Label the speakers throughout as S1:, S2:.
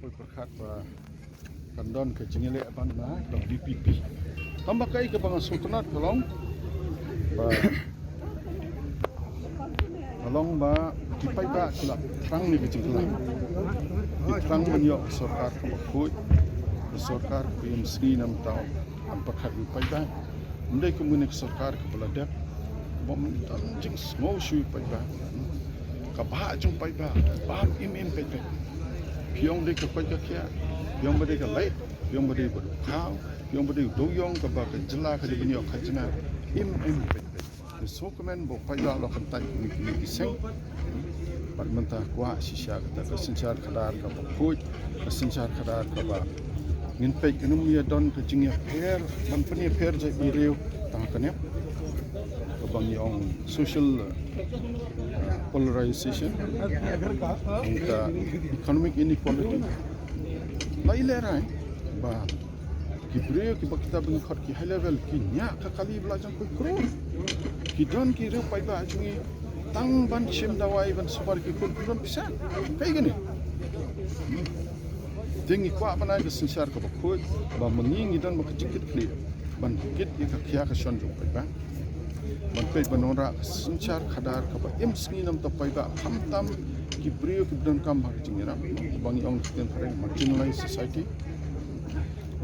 S1: poi perkhat ba kandon ke jingile ban na ke VPP tambah kai ke bang sultanat kolong ba kipai ba kila trang ni ke jingla trang menyo sarkar ke bakoi sarkar pm sri nam tau am perkhat kipai ba ndai ke munik sarkar ke beladak bom tan jing smau shui pai ba ka ba chung pai ba ba im pai ba piong de ke pai ka kya piong ba de ka lai piong ba de ba khao piong ba de do yong ka ba ka jila ka de binyo ka jina im pai ba so komen bo pai ba lo kan tai ni seng pat mentah kwa sisya ka sencar khadar ka ba khoj ka sencar khadar ka ba ngin pai enum ya don ka jingya pher man pani pher je ireu ta kanep bang yung social polarization and economic inequality laile rai ba kibreo ki bakta bang khot ki high level ki nya ka kali bla jang ko kro ki don ki re pai ba jungi tang ban chim dawai ban super ki kun don pisa kai gani tingi kwa bana ga sinsar ka ba khoi ba mangi dan ba kit kli ban kit ka khya ka shon jong pai ba manpei banora sencar khadar ka ba im sni nam ta pai ba tham tam ki brio ki don kam har jingira bang yong ten thare marginalized society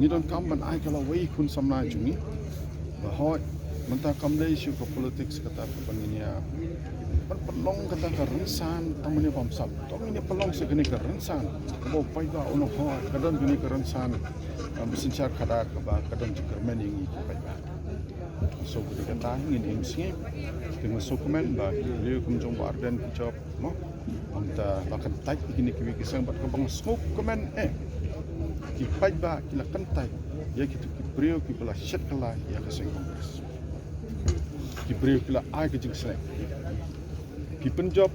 S1: ni don kam ban ai kala wei khun samna jungi ba hoi manta kam dei shu ko politics kata ka banginia pan pelong kata ka rensan tamane bam sal to ni pelong se gani ka rensan bo pai ba ono ho kadon gani ka rensan sencar khadar ka ba kadon jikar meningi ki pai ba so kita tahu ini mesti dengan dokumen bagi beliau kumjong barden job mo anta bahkan tai ini kiwi kisang bat kabang dokumen kipai ba kila kantai ya kita beliau kila shet kala ya kaseng kongres ki beliau kila ai ke jingsa ki penjob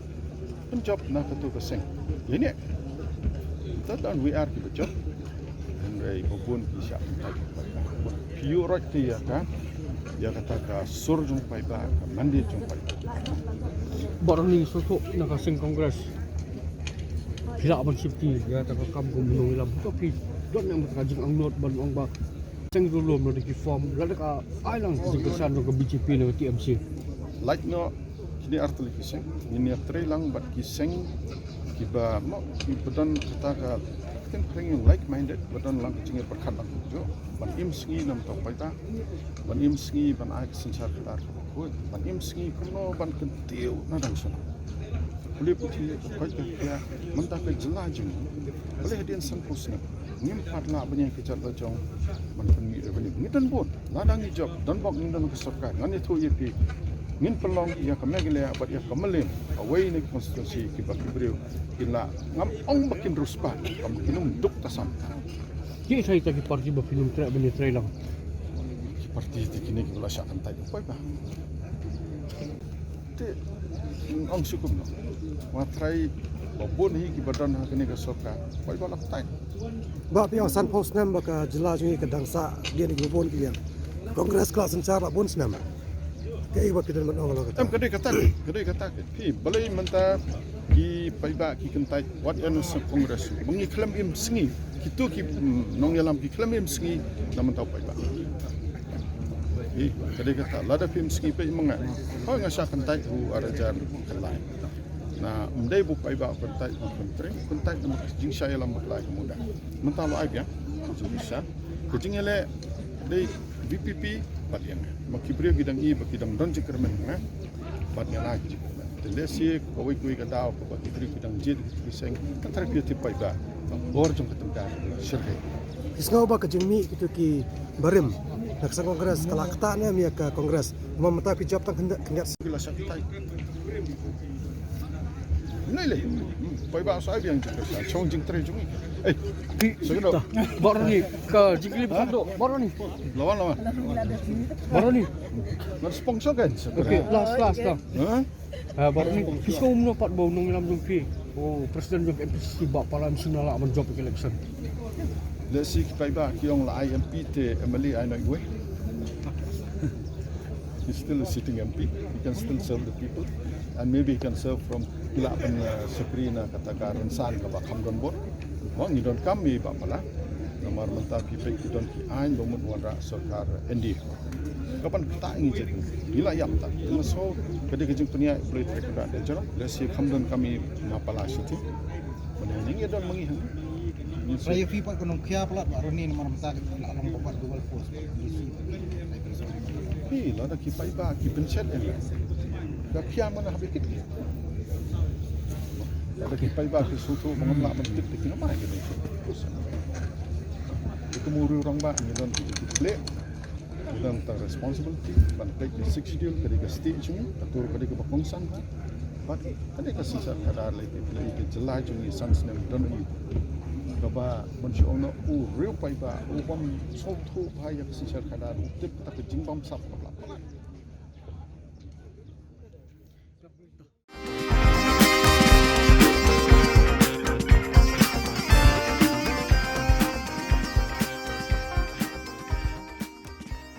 S1: na katu kaseng ini dan we are ki job ngai bobun ki syak tai piu rot ya kan ya kata ka sur jung pai ba mandi jung pai
S2: barang ni sosok nak kasing kongres pila abang sifti ya tak kam gumung ilam tapi don yang berkajing angnot ban ong ba sing dulu mesti ki form ada ka ailang sing kesan ke BJP no TMC
S1: like no kini artli kiseng ini trelang bat kiseng kiba mo ki bedan kata ka kan pengin like minded bedan lang jingir perkhat lang jo ban im sngi nam to pai ta ban im sngi ban ai sencar khadar ko ban im sngi kuno ban kentiu na dang sana boleh puti ko ya mentah ke jela jing boleh hadian sampus ni ngim patla banyak kecat bajong ban pengi bani ngitan bon ladang job dan bok ndan ke sarkar ngani thu yepi ngin pelong ya kamegile bat ya kamelim away ni konstitusi ki bak brio kila ngam ong bakin ruspa kam kinum duk tasam
S2: ki sai ta ki parti ba film tra bani trailang
S1: parti kini kila syakan tai pai ba te ong sukum no wa trai babun hi ki badan ha kini ka sarkar pai ba lak tai
S3: ba pi san post nam ba ka jila jungi ka dangsa dia ni gubon ki ya kongres kelas sencar ba bon snam kai ba pidan man ong lo
S1: em kadai kata pi balai menta ki paiba ki kentai what an kongres bungi klam im singi kitu ki nong yalam ki klam im singi naman tau paiba kadai kata lada film singi pe menga ho ngasa kentai hu arajan kelai na mdai bu paiba kentai kentai nama jing saya lam kelai muda menta lo ai ya bisa kujing ele dei VPP batian makibrio gidang I bakidang don jikermen batnya lagi telesi koi ka daw ko bakibrio gidang jid biseng terapi tipai ba bor jong ketemda sirhe
S3: isngau ba ka jingmi kitu ki barim nak sa kongres kala kata ne mi ka kongres mamata pi job tang kendat
S1: gila sakitai nile pai ba sai biang jiker chong jing tre jong
S2: Segera. Baru ni ke Jiklip Sandok. Baru ni.
S1: Lawan.
S2: Baru ni.
S1: Nak sponsor kan?
S2: Okey, last dah.
S1: Ha?
S2: Baru ni kisah umno pat bau nong ilam jongpi. Oh, presiden jong MPC bak palam nasional aman job election.
S1: Lesi ki pai ba ki ong la IMP te MLA I know you. He's still a sitting MP. He can still serve the people and maybe he can serve from Ilapan Sakrina katakan San ka ba Kamdon Bor. Wang idon kami ba pala. Nomor mentah pipek idon ki ain bomut wara sarkar ND. Kapan kita ingin jadi? Ila yam tak. Masuk kedai kejung dunia boleh terkedak dan jalan. Lesi kamdan kami mapala siti. Mana yang idon mengihan.
S4: Raya FIFA kono kya pala baro ni nomor mata alam babat dual force.
S1: Lah dah kipai ba ki pencet en. Dah kia mana habis kit. Dah kipai ba ki sutu mengelak bentuk di kena mai gitu. Itu muri orang ba ni dan play. Dan tak responsibility ban play di 6 deal ketika stage ni atur ketika berkongsan ba. But ketika sisa kadar lagi play ke jelai juni sans nem dan Kaba manusia ono real pai ba bom so thu pai ya sisa kadar tip tak jingbam sap